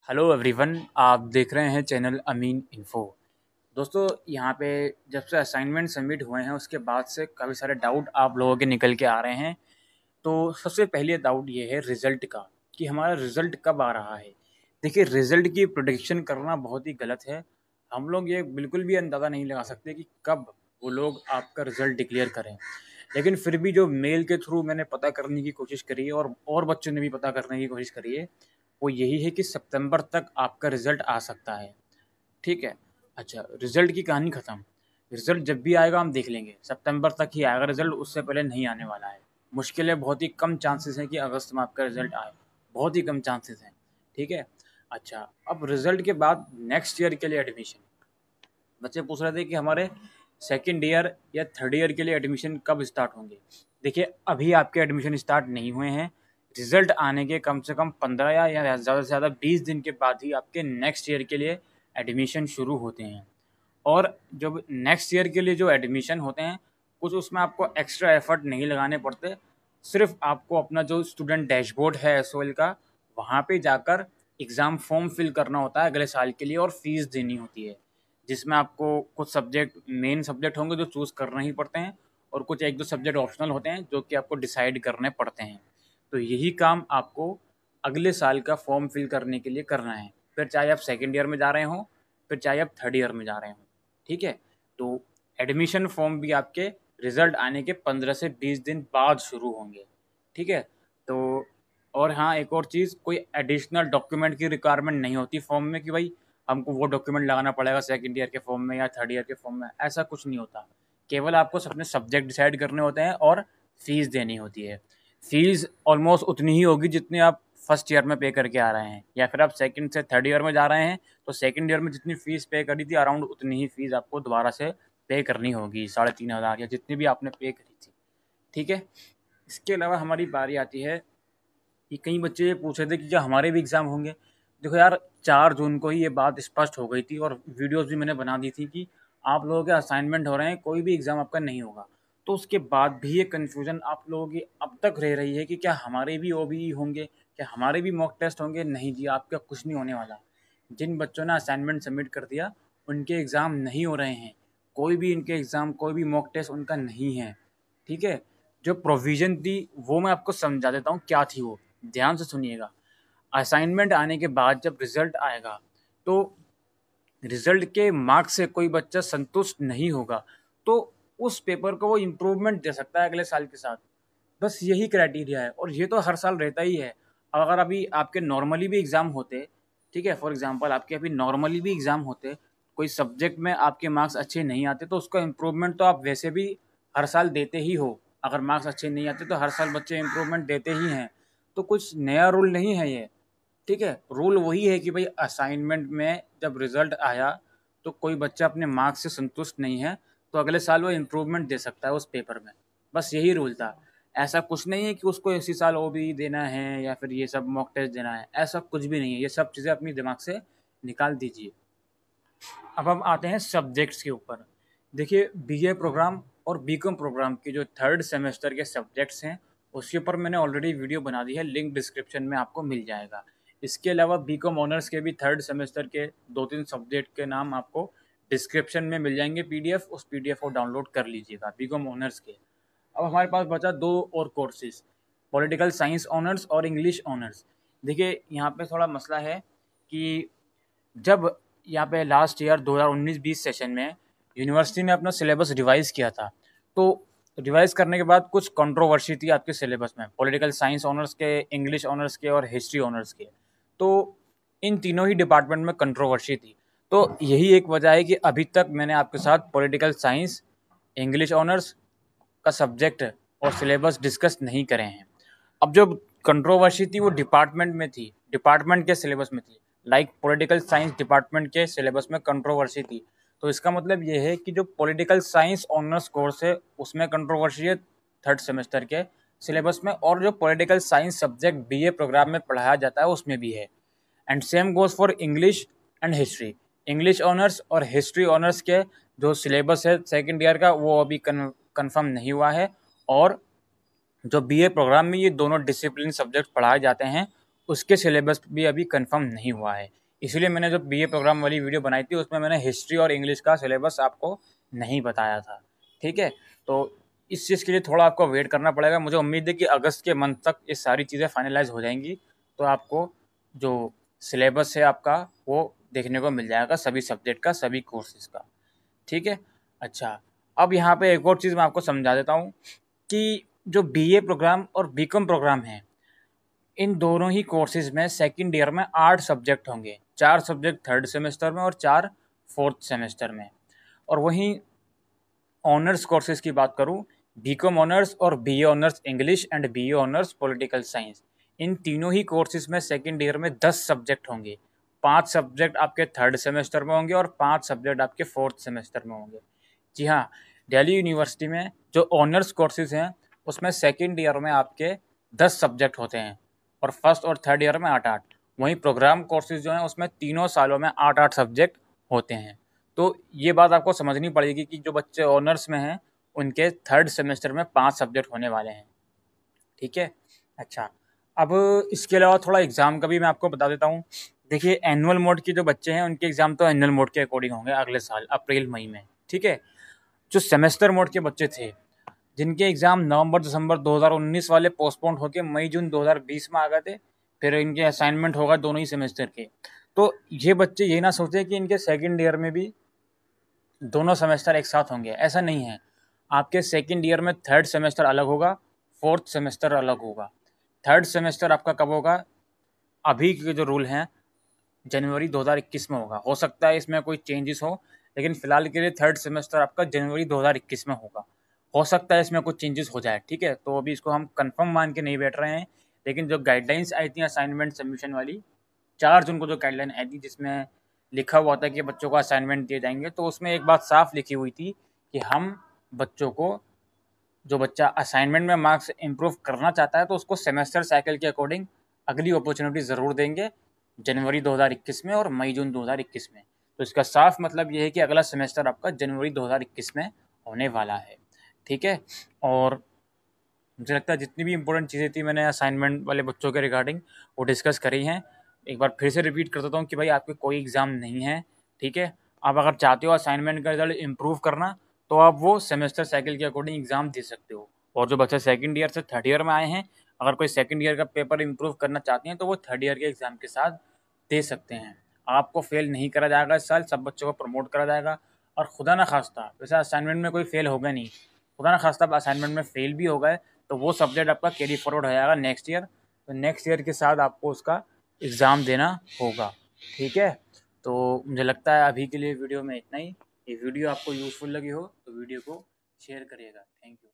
Hello everyone, आप देख रहे हैं चैनल अमीन इन्फो। दोस्तों, यहाँ पे जब से असाइनमेंट सबमिट हुए हैं उसके बाद से काफ़ी सारे डाउट आप लोगों के निकल के आ रहे हैं। तो सबसे पहले डाउट ये है रिज़ल्ट का, कि हमारा रिज़ल्ट कब आ रहा है। देखिए, रिज़ल्ट की प्रेडिक्शन करना बहुत ही गलत है। हम लोग ये बिल्कुल भी अंदाज़ा नहीं लगा सकते कि कब वो लोग आपका रिज़ल्ट डिक्लेयर करें। लेकिन फिर भी जो मेल के थ्रू मैंने पता करने की कोशिश करी है और बच्चों ने भी पता करने की कोशिश करी है, वो यही है कि सितंबर तक आपका रिज़ल्ट आ सकता है। ठीक है? अच्छा, रिज़ल्ट की कहानी ख़त्म। रिज़ल्ट जब भी आएगा हम देख लेंगे, सितंबर तक ही आएगा रिज़ल्ट, उससे पहले नहीं आने वाला है। मुश्किल है, बहुत ही कम चांसेस हैं कि अगस्त में आपका रिज़ल्ट आए, बहुत ही कम चांसेस हैं। ठीक है? अच्छा, अब रिज़ल्ट के बाद नेक्स्ट ईयर के लिए एडमिशन, बच्चे पूछ रहे थे कि हमारे सेकंड ईयर या थर्ड ईयर के लिए एडमिशन कब स्टार्ट होंगे। देखिए, अभी आपके एडमिशन स्टार्ट नहीं हुए हैं। रिज़ल्ट आने के कम से कम 15 या ज़्यादा से ज़्यादा 20 दिन के बाद ही आपके नेक्स्ट ईयर के लिए एडमिशन शुरू होते हैं। और जब नेक्स्ट ईयर के लिए जो एडमिशन होते हैं, कुछ उसमें आपको एक्स्ट्रा एफर्ट नहीं लगाने पड़ते। सिर्फ आपको अपना जो स्टूडेंट डैशबोर्ड है एसओएल का, वहाँ पे जाकर एग्ज़ाम फॉर्म फिल करना होता है अगले साल के लिए, और फीस देनी होती है, जिसमें आपको कुछ सब्जेक्ट मेन सब्जेक्ट होंगे जो चूज़ करने ही पड़ते हैं, और कुछ एक दो सब्जेक्ट ऑप्शनल होते हैं जो कि आपको डिसाइड करने पड़ते हैं। तो यही काम आपको अगले साल का फॉर्म फिल करने के लिए करना है, फिर चाहे आप सेकेंड ईयर में जा रहे हों, फिर चाहे आप थर्ड ईयर में जा रहे हों। ठीक है? तो एडमिशन फॉर्म भी आपके रिज़ल्ट आने के 15 से 20 दिन बाद शुरू होंगे। ठीक है? तो और हाँ, एक और चीज़, कोई एडिशनल डॉक्यूमेंट की रिक्वायरमेंट नहीं होती फॉर्म में कि भाई हमको वो डॉक्यूमेंट लगाना पड़ेगा सेकंड ईयर के फॉर्म में या थर्ड ईयर के फॉर्म में, ऐसा कुछ नहीं होता। केवल आपको अपने सब्जेक्ट डिसाइड करने होते हैं और फीस देनी होती है। फीस ऑलमोस्ट उतनी ही होगी जितनी आप फर्स्ट ईयर में पे करके आ रहे हैं, या फिर आप सेकंड से थर्ड ईयर में जा रहे हैं तो सेकंड ईयर में जितनी फ़ीस पे करी थी अराउंड उतनी ही फ़ीस आपको दोबारा से पे करनी होगी, 3,500 या जितनी भी आपने पे करी थी। ठीक है? इसके अलावा हमारी बारी आती है कि कई बच्चे ये पूछ रहे थे कि क्या हमारे भी एग्ज़ाम होंगे। देखो यार, 4 जून को ही ये बात स्पष्ट हो गई थी और वीडियोज़ भी मैंने बना दी थी कि आप लोगों के असाइनमेंट हो रहे हैं, कोई भी एग्ज़ाम आपका नहीं होगा। तो उसके बाद भी ये कन्फ्यूज़न आप लोगों की अब तक रह रही है कि क्या हमारे भी ओबीई होंगे? क्या हमारे भी मॉक टेस्ट होंगे? नहीं जी, आपका कुछ नहीं होने वाला। जिन बच्चों ने असाइनमेंट सबमिट कर दिया, उनके एग्ज़ाम नहीं हो रहे हैं। कोई भी इनके एग्ज़ाम, कोई भी मॉक टेस्ट उनका नहीं है। ठीक है? जो प्रोविज़न थी वो मैं आपको समझा देता हूँ क्या थी वो, ध्यान से सुनिएगा। असाइनमेंट आने के बाद जब रिज़ल्ट आएगा, तो रिज़ल्ट के मार्क्स से कोई बच्चा संतुष्ट नहीं होगा, तो उस पेपर को वो इम्प्रूवमेंट दे सकता है अगले साल के साथ। बस यही क्राइटेरिया है, और ये तो हर साल रहता ही है। अगर अभी आपके नॉर्मली भी एग्ज़ाम होते, ठीक है, फॉर एग्ज़ाम्पल आपके अभी नॉर्मली भी एग्ज़ाम होते, कोई सब्जेक्ट में आपके मार्क्स अच्छे नहीं आते, तो उसका इम्प्रूवमेंट तो आप वैसे भी हर साल देते ही हो। अगर मार्क्स अच्छे नहीं आते तो हर साल बच्चे इम्प्रूवमेंट देते ही हैं। तो कुछ नया रूल नहीं है ये। ठीक है? रूल वही है कि भाई असाइनमेंट में जब रिज़ल्ट आया, तो कोई बच्चा अपने मार्क्स से संतुष्ट नहीं है, तो अगले साल वो इम्प्रूवमेंट दे सकता है उस पेपर में। बस यही रूल था। ऐसा कुछ नहीं है कि उसको इसी साल ओबीई देना है या फिर ये सब मॉक टेस्ट देना है, ऐसा कुछ भी नहीं है। ये सब चीज़ें अपनी दिमाग से निकाल दीजिए। अब हम आते हैं सब्जेक्ट्स के ऊपर। देखिए, बीए प्रोग्राम और बीकॉम प्रोग्राम के जो थर्ड सेमेस्टर के सब्जेक्ट्स हैं, उसके ऊपर मैंने ऑलरेडी वीडियो बना दी है, लिंक डिस्क्रिप्शन में आपको मिल जाएगा। इसके अलावा बीकॉम ऑनर्स के भी थर्ड सेमेस्टर के 2-3 सब्जेक्ट के नाम आपको डिस्क्रिप्शन में मिल जाएंगे पीडीएफ, उस पीडीएफ को डाउनलोड कर लीजिएगा बीकॉम ऑनर्स के। अब हमारे पास बचा 2 और कोर्सेज़, पॉलिटिकल साइंस ऑनर्स और इंग्लिश ऑनर्स। देखिए, यहाँ पे थोड़ा मसला है कि जब यहाँ पे लास्ट ईयर 2019-20 सेशन में यूनिवर्सिटी ने अपना सिलेबस रिवाइज़ किया था, तो रिवाइज़ करने के बाद कुछ कंट्रोवर्सी थी आपके सिलेबस में, पॉलिटिकल साइंस ऑनर्स के, इंग्लिश ऑनर्स के और हिस्ट्री ऑनर्स के। तो इन तीनों ही डिपार्टमेंट में कंट्रोवर्सी थी। तो यही एक वजह है कि अभी तक मैंने आपके साथ पॉलिटिकल साइंस, इंग्लिश ऑनर्स का सब्जेक्ट और सिलेबस डिस्कस नहीं करे हैं। अब जो कंट्रोवर्सी थी वो डिपार्टमेंट में थी, डिपार्टमेंट के सिलेबस में थी। लाइक पॉलिटिकल साइंस डिपार्टमेंट के सिलेबस में कंट्रोवर्सी थी। तो इसका मतलब ये है कि जो पॉलिटिकल साइंस ऑनर्स कोर्स है उसमें कंट्रोवर्सी है थर्ड सेमेस्टर के सिलेबस में, और जो political science subject BA programme में पढ़ाया जाता है उसमें भी है। And same goes for English and history. English honours और हिस्ट्री ऑनर्स के जो सिलेबस है सेकेंड ईयर का, वो अभी कन्फर्म नहीं हुआ है। और जो बीए प्रोग्राम में ये दोनों डिसिप्लिन सब्जेक्ट पढ़ाए जाते हैं उसके सिलेबस भी अभी कंफर्म नहीं हुआ है। इसलिए मैंने जो बीए प्रोग्राम वाली वीडियो बनाई थी उसमें मैंने हिस्ट्री और इंग्लिश का सिलेबस आपको नहीं बताया था। ठीक है, तो इस चीज़ के लिए थोड़ा आपको वेट करना पड़ेगा। मुझे उम्मीद है कि अगस्त के मंथ तक ये सारी चीज़ें फाइनलाइज हो जाएंगी, तो आपको जो सिलेबस है आपका वो देखने को मिल जाएगा, सभी सब्जेक्ट का, सभी कोर्सेज़ का। ठीक है, अच्छा, अब यहाँ पे एक और चीज़ मैं आपको समझा देता हूँ कि जो बीए प्रोग्राम और बीकॉम प्रोग्राम है, इन दोनों ही कोर्सेज़ में सेकंड ईयर में 8 सब्जेक्ट होंगे, 4 सब्जेक्ट थर्ड सेमेस्टर में और 4 फोर्थ सेमेस्टर में। और वहीं ऑनर्स कोर्सेज़ की बात करूँ, बीकॉम ऑनर्स और BA honours English and BA honours political science, इन तीनों ही कोर्सेज़ में सेकंड ईयर में 10 सब्जेक्ट होंगे। 5 सब्जेक्ट आपके थर्ड सेमेस्टर में होंगे और 5 सब्जेक्ट आपके फोर्थ सेमेस्टर में होंगे। जी हाँ, दिल्ली यूनिवर्सिटी में जो ऑनर्स कोर्सेज़ हैं उसमें सेकंड ईयर में आपके 10 सब्जेक्ट होते हैं और फर्स्ट और थर्ड ईयर में 8-8। वहीं प्रोग्राम कोर्सेज़ जो हैं उसमें तीनों सालों में 8-8 सब्जेक्ट होते हैं। तो ये बात आपको समझनी पड़ेगी कि जो बच्चे ऑनर्स में हैं उनके थर्ड सेमेस्टर में 5 सब्जेक्ट होने वाले हैं। ठीक है, अच्छा, अब इसके अलावा थोड़ा एग्ज़ाम का भी मैं आपको बता देता हूँ। देखिए, एनुअल मोड के जो बच्चे हैं उनके एग्ज़ाम तो एनुअल मोड के अकॉर्डिंग होंगे अगले साल अप्रैल मई में। ठीक है, जो सेमेस्टर मोड के बच्चे थे जिनके एग्ज़ाम नवंबर दिसंबर 2019 वाले पोस्टपोन्ड होकर मई जून 2020 में आ गए थे, फिर इनके असाइनमेंट होगा दोनों ही सेमेस्टर के। तो ये बच्चे ये ना सोचें कि इनके सेकंड ईयर में भी दोनों सेमेस्टर एक साथ होंगे, ऐसा नहीं है। आपके सेकंड ईयर में थर्ड सेमेस्टर अलग होगा, फोर्थ सेमेस्टर अलग होगा। थर्ड सेमेस्टर आपका कब होगा? अभी के जो रूल हैं जनवरी 2021 में होगा। हो सकता है इसमें कोई चेंजेस हो, लेकिन फ़िलहाल के लिए थर्ड सेमेस्टर आपका जनवरी 2021 में होगा। हो सकता है इसमें कुछ चेंजेस हो जाए, ठीक है? तो अभी इसको हम कंफर्म मान के नहीं बैठ रहे हैं, लेकिन जो गाइडलाइंस आई थी असाइनमेंट सबमिशन वाली, 4 जून को जो गाइडलाइन आई थी जिसमें लिखा हुआ था कि बच्चों को असाइनमेंट दिए जाएंगे, तो उसमें एक बात साफ लिखी हुई थी कि हम बच्चों को, जो बच्चा असाइनमेंट में मार्क्स इम्प्रूव करना चाहता है तो उसको सेमेस्टर साइकिल के अकॉर्डिंग अगली अपॉर्चुनिटी ज़रूर देंगे, जनवरी 2021 में और मई जून 2021 में। तो इसका साफ मतलब ये है कि अगला सेमेस्टर आपका जनवरी 2021 में होने वाला है। ठीक है, और मुझे लगता है जितनी भी इंपॉर्टेंट चीज़ें थी मैंने असाइनमेंट वाले बच्चों के रिगार्डिंग वो डिस्कस करी हैं। एक बार फिर से रिपीट कर देता हूँ कि भाई आपके कोई एग्ज़ाम नहीं है। ठीक है, आप अगर चाहते हो असाइनमेंट का रिजल्ट इम्प्रूव करना तो आप वो सेमेस्टर साइकिल के अकॉर्डिंग एग्ज़ाम दे सकते हो। और जो बच्चे सेकंड ईयर से थर्ड ईयर में आए हैं, अगर कोई सेकंड ईयर का पेपर इम्प्रूव करना चाहते हैं तो वो थर्ड ईयर के एग्ज़ाम के साथ दे सकते हैं। आपको फेल नहीं करा जाएगा इस साल, सब बच्चों को प्रमोट करा जाएगा। और खुदा ना खास्ता वैसे असाइनमेंट में कोई फेल होगा नहीं, खुदा ना खास्ता असाइनमेंट में फेल भी हो गए तो वो सब्जेक्ट आपका कैरी फॉरवर्ड हो जाएगा नेक्स्ट ईयर। तो नेक्स्ट ईयर के साथ आपको उसका एग्ज़ाम देना होगा। ठीक है, तो मुझे लगता है अभी के लिए वीडियो में इतना ही। ये वीडियो आपको यूज़फुल लगी हो तो वीडियो को शेयर करिएगा। Thank you.